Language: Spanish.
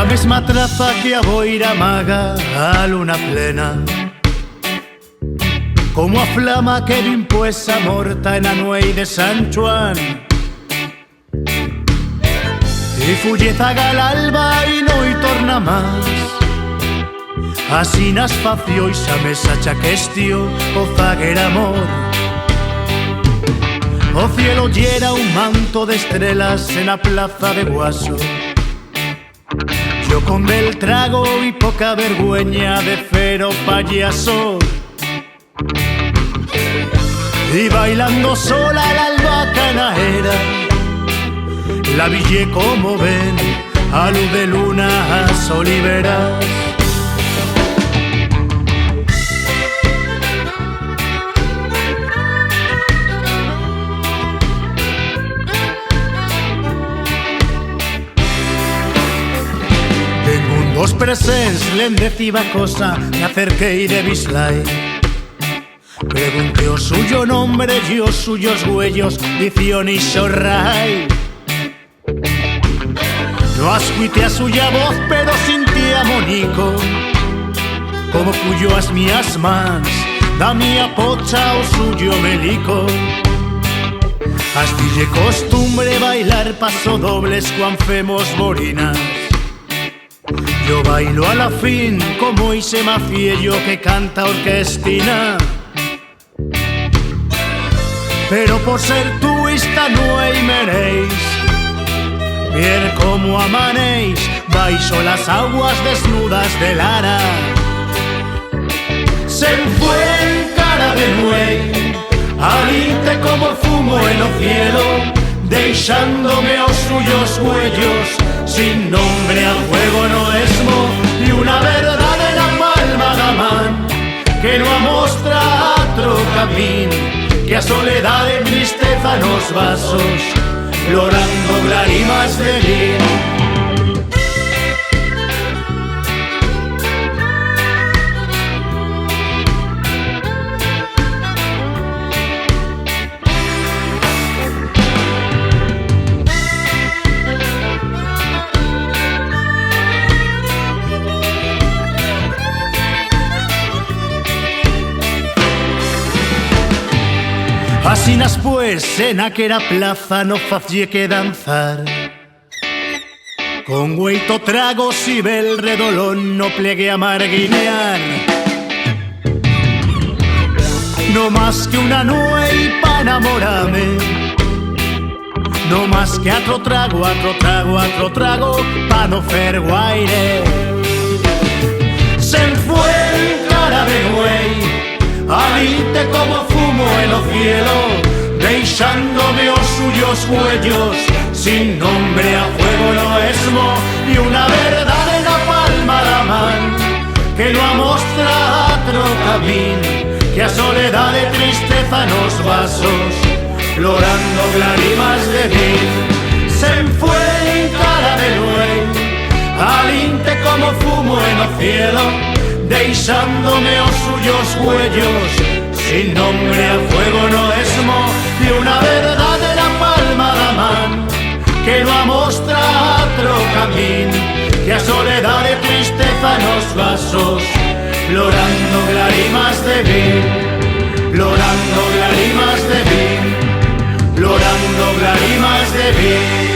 mesma traza que a boira maga a luna plena, como a flama que vin puesa morta na nuei de San Juan. E fulleza gal alba e non torna más. Así nas faciois a mesa chaquestio o zaguer amor. O cielo llena un manto de estrellas en la plaza de Guaso. Yo con bel trago y poca vergüenza de fero payaso, y bailando sola la albahaca naera, la villé como ven a luz de luna a sol y verás. Os presents len decía cosa, me acerqué y de bislay. Pregunté o suyo nombre y os suyos huellos, dició ni sorray. No ascuité a suya voz, pero sentía monico, como cuyo as mías mans, da mía pocha o suyo melico. Así de costumbre bailar paso dobles cuan femos morinas. Yo bailo a la fin como ese mafiello que canta orquestina. Pero por ser tuista no hay meréis ver cómo amanéis baixo las aguas desnudas de Lara. Se fue en cara de buey, alinte como fumo en el cielo, dejándome os suyos huellos, sin nombre al juego no esmo, y una verdad en la palma da man, que no amostra otro camín, que a soledad y tristeza nos vasos, llorando lágrimas de vino. Asinas pues en aquella plaza no facie que danzar, con hueito tragos y bel redolón no plegué a marguinear. No más que una nuey pa' enamorarme, no más que otro trago pa' no fer guaire. Se fue en cara de güey, alinte como fumo en el cielo, dejándome os suyos huellos, sin nombre a fuego no esmo, y una verdad en la palma la man, que no amostra otro camín, que a soledad de tristeza nos vasos, llorando lágrimas de vin. Se fue en cara de buey, alinte como fumo en el cielo, dejándome os suyos huellos, sin nombre a fuego no esmo, y una verdad en la palma da man, que no amostra otro camín, que a soledad de tristeza nos vasos, llorando lágrimas de vin, llorando lágrimas de vin, llorando lágrimas de vin.